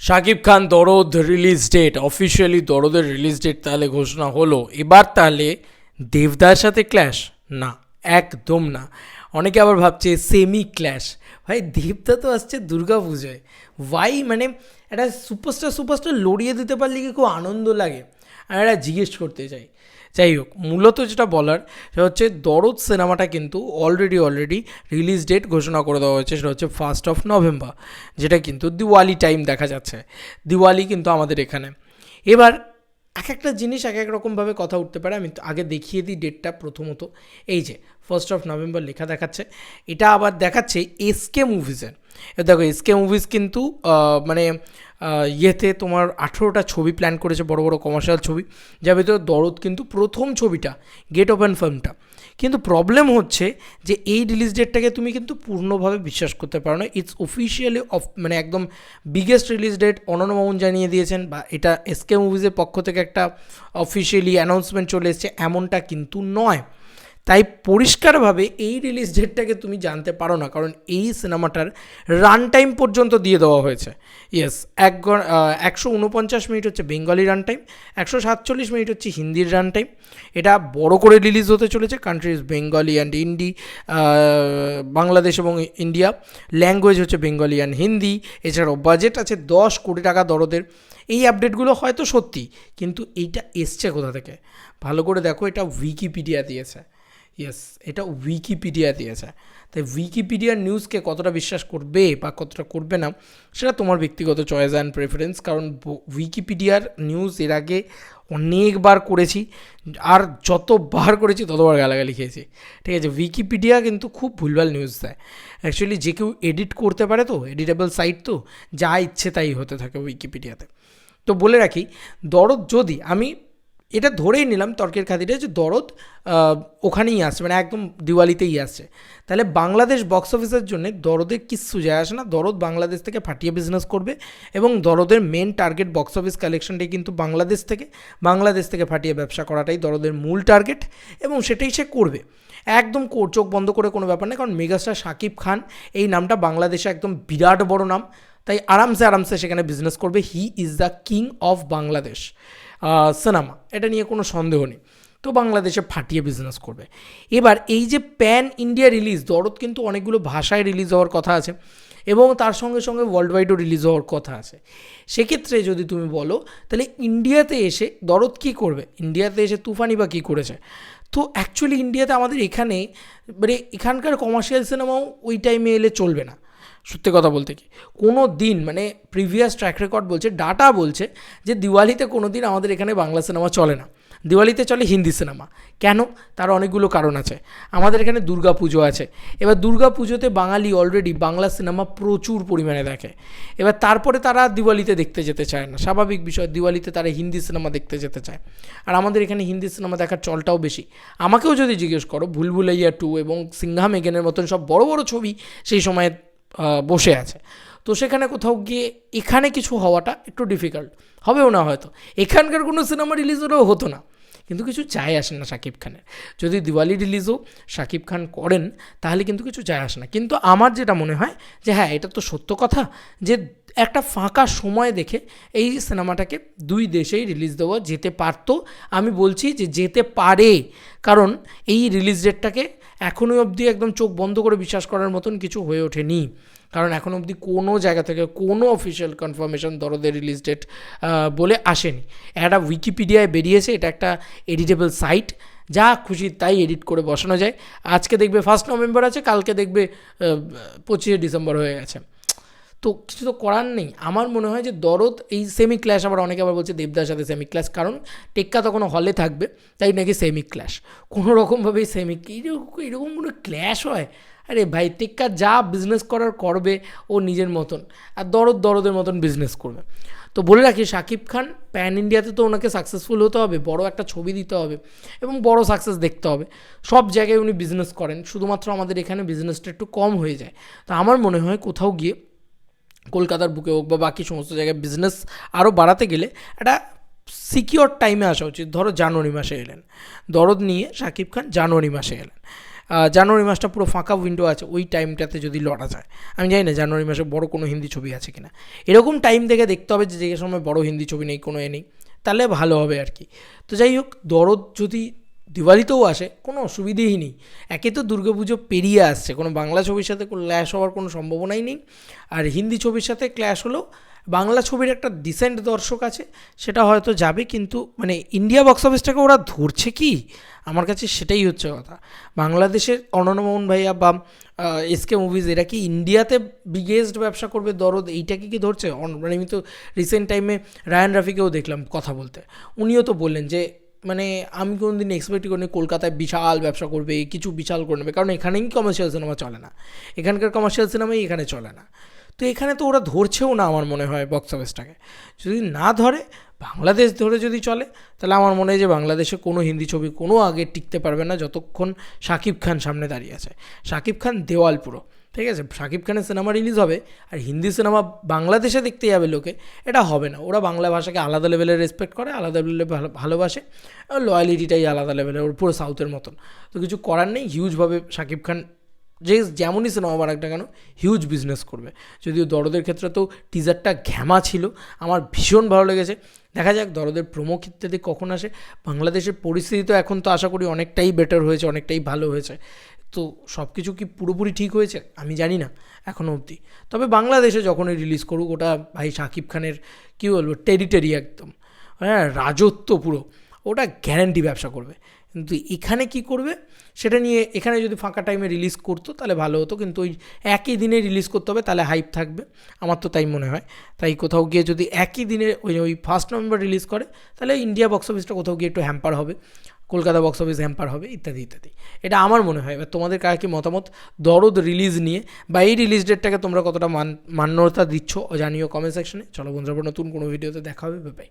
Shakib Khan Dorod release date officially দরদের release date তাহলে ঘোষণা হলো। এবার তাহলে দেবদার সাথে ক্ল্যাশ? না, একদম না। অনেকে আবার ভাবছে সেমি ক্ল্যাশ। ভাই দেবদা তো আসছে দুর্গা পুজোয়, মানে একটা সুপারস্টার লড়িয়ে দিতে পারলে কি খুব আনন্দ লাগে। আমি এটা জিজ্ঞেস করতে চাই। যাই হোক, মূলত যেটা বলার সেটা হচ্ছে দরদ সিনেমাটা কিন্তু অলরেডি রিলিজ ডেট ঘোষণা করে দেওয়া হয়েছে। সেটা হচ্ছে 1 নভেম্বর, যেটা কিন্তু দিওয়ালি টাইম দেখা যাচ্ছে। দিওয়ালি কিন্তু আমাদের এখানে। এবার এক একটা জিনিস এক এক রকমভাবে কথা উঠতে পারে। আমি আগে দেখিয়ে দিই ডেটটা। প্রথমত এই যে 1 নভেম্বর লেখা দেখাচ্ছে, এটা আবার দেখাচ্ছে এসকে মুভিজের। দেখো এসকে মুভিজ কিন্তু মানে ইয়েতে তোমার 18টা ছবি প্ল্যান করেছে, বড় বড় কমার্শিয়াল ছবি, যার ভিতরে দরদ কিন্তু প্রথম ছবিটা, গেট ওপেন ফিল্মটা। কিন্তু প্রবলেম হচ্ছে যে এই রিলিজ ডেটটাকে তুমি কিন্তু পূর্ণভাবে বিশ্বাস করতে পারো না। ইটস অফিসিয়ালি মানে একদম বিগেস্ট রিলিজ ডেট অনন্য মামুন জানিয়ে দিয়েছেন, বা এটা এসকে মুভিজের পক্ষ থেকে একটা অফিসিয়ালি অ্যানাউন্সমেন্ট চলে এসেছে, এমনটা কিন্তু নয়। তাই পরিষ্কারভাবে এই রিলিজ ডেটটাকে তুমি জানতে পারো না, কারণ এই সিনেমাটার রান টাইম পর্যন্ত দিয়ে দেওয়া হয়েছে। ইয়েস, 149 মিনিট হচ্ছে বেঙ্গলি রান টাইম, 147 মিনিট হচ্ছে হিন্দির রান টাইম। এটা বড় করে রিলিজ হতে চলেছে। Countries Bengali and Hindi, Bangladesh এবং ইন্ডিয়া। ল্যাঙ্গুয়েজ হচ্ছে বেঙ্গলি অ্যান্ড হিন্দি। এছাড়াও বাজেট আছে 10 কোটি টাকা দরদের। এই আপডেটগুলো হয়তো সত্যি, কিন্তু এইটা এসছে কোথা থেকে ভালো করে দেখো। এটা উইকিপিডিয়া দিয়েছে। ইয়েস, এটা উইকিপিডিয়া দিয়েছে। তাই উইকিপিডিয়ার নিউজকে কতটা বিশ্বাস করবে বা কতটা করবে না, সেটা তোমার ব্যক্তিগত চয়েস অ্যান্ড প্রেফারেন্স। কারণ উইকিপিডিয়ার নিউজ এর আগে অনেকবার করেছি, আর যতবার করেছি ততবার গালাগালি খেয়েছি। ঠিক আছে, উইকিপিডিয়া কিন্তু খুব ভুলভাল নিউজ দেয়। অ্যাকচুয়ালি যে কেউ এডিট করতে পারে, তো এডিটেবল সাইট, তো যা ইচ্ছে তাই হতে থাকে উইকিপিডিয়াতে। তো বলে রাখি, দরদ যদি আমি এটা ধরেই নিলাম তর্কের খাতিরে যে দরদ ওখানেই আসছে, মানে একদম দিওয়ালিতেই আসছে, তাহলে বাংলাদেশ বক্স অফিসের জন্য দরদের কিচ্ছু যায় আসে না। দরদ বাংলাদেশ থেকে ফাটিয়ে বিজনেস করবে, এবং দরদের মেন টার্গেট বক্স অফিস কালেকশনটাই কিন্তু বাংলাদেশ থেকে ফাটিয়ে ব্যবসা করাটাই দরদের মূল টার্গেট, এবং সেটাই সে করবে। একদম চোখ বন্ধ করে কোনো ব্যাপার নেই, কারণ মেগাস্টার শাকিব খান এই নামটা বাংলাদেশে একদম বিরাট বড় নাম। তাই আরামসে সেখানে বিজনেস করবে। He is the king of Bangladesh cinema, এটা নিয়ে কোনো সন্দেহ নেই। তো বাংলাদেশে ফাটিয়ে বিজনেস করবে। এবার এই যে প্যান ইন্ডিয়া রিলিজ, দরদ কিন্তু অনেকগুলো ভাষায় রিলিজ হওয়ার কথা আছে, এবং তার সঙ্গে সঙ্গে ওয়ার্ল্ড ওয়াইডও রিলিজ হওয়ার কথা আছে। সেক্ষেত্রে যদি তুমি বলো, তাহলে ইন্ডিয়াতে এসে দরদ কী করবে? ইন্ডিয়াতে এসে তুফানি বা কী করেছে? তো অ্যাকচুয়ালি ইন্ডিয়াতে আমাদের এখানে, মানে এখানকার কমার্শিয়াল সিনেমাও ওই টাইমে এলে চলবে না। সত্যি কথা বলতে কি, কোনো দিন, মানে প্রিভিয়াস ট্র্যাক রেকর্ড বলছে, ডাটা বলছে যে দিওয়ালিতে কোনো দিন আমাদের এখানে বাংলা সিনেমা চলে না, দিওয়ালিতে চলে হিন্দি সিনেমা। কেন? তার অনেকগুলো কারণ আছে। আমাদের এখানে দুর্গা পুজো আছে। এবার দুর্গা পুজোতে বাঙালি অলরেডি বাংলা সিনেমা প্রচুর পরিমাণে দেখে। এবার তারপরে তারা দিওয়ালিতে দেখতে যেতে চায় না, স্বাভাবিক বিষয়। দিওয়ালিতে তারা হিন্দি সিনেমা দেখতে যেতে চায়, আর আমাদের এখানে হিন্দি সিনেমা দেখার চলটাও বেশি। আমাকেও যদি জিজ্ঞেস করো, ভুলভুলাইয়া 2 এবং সিংহা মেগেনের মতন সব বড় বড় ছবি সেই সময় বসে আছে, তো সেখানে কোথাও গিয়ে এখানে কিছু হওয়াটা একটু ডিফিকাল্ট হবেও না। হয়তো এখানকার কোনো সিনেমা রিলিজ হলেও হতো না, কিন্তু কিছু যায় আসে না শাকিব খানের। যদি দিওয়ালি রিলিজও শাকিব খান করেন, তাহলে কিন্তু কিছু যায় আসে না। কিন্তু আমার যেটা মনে হয় যে হ্যাঁ, এটা তো সত্য কথা যে একটা ফাঁকা সময় দেখে এই সিনেমাটাকে দুই দেশেই রিলিজ দেওয়া যেতে পারতো। আমি বলছি যে যেতে পারে, কারণ এই রিলিজ ডেটটাকে এখনও অবধি একদম চোখ বন্ধ করে বিশ্বাস করার মতন কিছু হয়ে ওঠেনি, কারণ এখনও অবধি কোনো জায়গা থেকে কোনো অফিসিয়াল কনফার্মেশন দরদের রিলিজ ডেট বলে আসেনি। একটা উইকিপিডিয়ায় বেরিয়েছে, এটা একটা এডিটেবল সাইট, যা খুশি তাই এডিট করে বসানো যায়। আজকে দেখবে 1 নভেম্বর আছে, কালকে দেখবে 25 ডিসেম্বর হয়ে গেছে। তো কিছু তো করার নেই। আমার মনে হয় যে দরদ এই সেমি ক্ল্যাশ, আবার অনেকে আবার বলছে দেবদার সাথে সেমি ক্ল্যাশ, কারণ টেক্কা তখনও হলে থাকবে, তাই নাকি সেমি ক্ল্যাশ। কোনো রকমভাবেই এরকম কোনো ক্ল্যাশ হয়? আরে ভাই, টেক্কা যা বিজনেস করার করবে ও নিজের মতন, আর দরদের মতন বিজনেস করবে। তো বলে রাখি, শাকিব খান প্যান ইন্ডিয়াতে তো ওনাকে সাকসেসফুল হতে হবে, বড় একটা ছবি দিতে হবে এবং বড় সাকসেস দেখতে হবে। সব জায়গায় উনি বিজনেস করেন, শুধুমাত্র আমাদের এখানে বিজনেসটা একটু কম হয়ে যায়। তো আমার মনে হয় কোথাও গিয়ে কলকাতার বুকে হোক বা বাকি সমস্ত জায়গায় বিজনেস আরও বাড়াতে গেলে একটা সিকিওর টাইমে আসা উচিত। ধরো জানুয়ারি মাসে এলেন দরদ নিয়ে, শাকিব খান জানুয়ারি মাসে এলেন, জানুয়ারি মাসটা পুরো ফাঁকা উইন্ডো আছে, ওই টাইমটাতে যদি লড়া যায়। আমি জানি না জানুয়ারি মাসে বড় কোনো হিন্দি ছবি আছে কিনা, এরকম টাইম দেখে দেখতে হবে যে সময় বড় হিন্দি ছবি নেই, কোনো নেই, তাহলে ভালো হবে আর কি। তো যাই হোক, দরদ যদি দিওয়ালিতেও আসে কোনো অসুবিধেই নেই। একে তো দুর্গাপুজো পেরিয়ে আসছে, কোনো বাংলা ছবির সাথে ক্ল্যাশ হওয়ার কোনো সম্ভাবনাই নেই। আর হিন্দি ছবির সাথে ক্ল্যাশ হলেও বাংলা ছবির একটা ডিসেন্ট দর্শক আছে, সেটা হয়তো যাবে, কিন্তু মানে ইন্ডিয়া বক্স অফিসটাকে ওরা ধরছে কি, আমার কাছে সেটাই হচ্ছে কথা। বাংলাদেশের অনন্য মোহন ভাইয়া বা এসকে মুভিজ, এরা কি ইন্ডিয়াতে বিগেস্ট ব্যবসা করবে দরদ, এইটাকে কি ধরছে? মানে আমি তো রিসেন্ট টাইমে রায়ান রাফিকেও দেখলাম কথা বলতে, উনিও তো বললেন যে মানে আমি কোনো দিন এক্সপেক্ট করিনি কলকাতায় বিশাল ব্যবসা করবে, কিছু বিশাল করে নেবে, কারণ এখানেই কমার্শিয়াল সিনেমা চলে না, এখানকার কমার্শিয়াল সিনেমাই এখানে চলে না। তো এখানে তো ওরা ধরছেও না আমার মনে হয় বক্স অফিসটাকে। যদি না ধরে, বাংলাদেশ ধরে যদি চলে, তাহলে আমার মনে হয় যে বাংলাদেশে কোনো হিন্দি ছবি কোনো আগে টিকতে পারবে না যতক্ষণ শাকিব খান সামনে দাঁড়িয়ে আছে। শাকিব খান দেওয়াল পুরো, ঠিক আছে? শাকিব খানের সিনেমা রিলিজ হবে আর হিন্দি সিনেমা বাংলাদেশে দেখতে যাবে লোকে, এটা হবে না। ওরা বাংলা ভাষাকে আলাদা লেভেলে রেসপেক্ট করে, আলাদা লেভেলে ভালোবাসে, লয়ালিটিটাই আলাদা লেভেলের, ওর পুরো সাউথের মতন। তো কিছু করার নেই, হিউজভাবে শাকিব খান যে যেমনই সিনেমা বানাক না কেন হিউজ বিজনেস করবে। যদিও দরদের ক্ষেত্রে তো টিজারটা ঘ্যামা ছিল, আমার ভীষণ ভালো লেগেছে। দেখা যাক দরদের প্রোমো ইত্যাদি কখন আসে। বাংলাদেশের পরিস্থিতি তো এখন তো আশা করি অনেকটাই বেটার হয়েছে, অনেকটাই ভালো হয়েছে। তো সব কিছু কি পুরোপুরি ঠিক হয়েছে আমি জানি না এখনও অবধি, তবে বাংলাদেশে যখনই রিলিজ করুক, ওটা ভাই শাকিব খানের কী বলবো টেরিটরি একদম, হ্যাঁ রাজত্ব পুরো, ওটা গ্যারান্টি ব্যবসা করবে। কিন্তু এখানে কি করবে সেটা নিয়ে, এখানে যদি ফাঁকা টাইমে রিলিজ করতো তাহলে ভালো হতো, কিন্তু ওই একই দিনে রিলিজ করতে হবে, তাহলে হাইপ থাকবে, আমার তো তাই মনে হয়। তাই কোথাও গিয়ে যদি একই দিনে ওই 1 নভেম্বর রিলিজ করে, তাহলে ইন্ডিয়া বক্স অফিসটা কোথাও গিয়ে একটু হ্যাম্পার হবে, কলকাতা বক্স অফিস হ্যাম্পার হবে, ইত্যাদি ইত্যাদি। এটা আমার মনে হয়। এবার তোমাদের কার কি মতামত দরদ রিলিজ নিয়ে, বা এই রিলিজ ডেটটাকে তোমরা কতটা মান্যতা দিচ্ছ জানিও কমেন্ট সেকশনে। চলো বন্ধুরা, নতুন কোনো ভিডিওতে দেখা হবে, বাই বাই।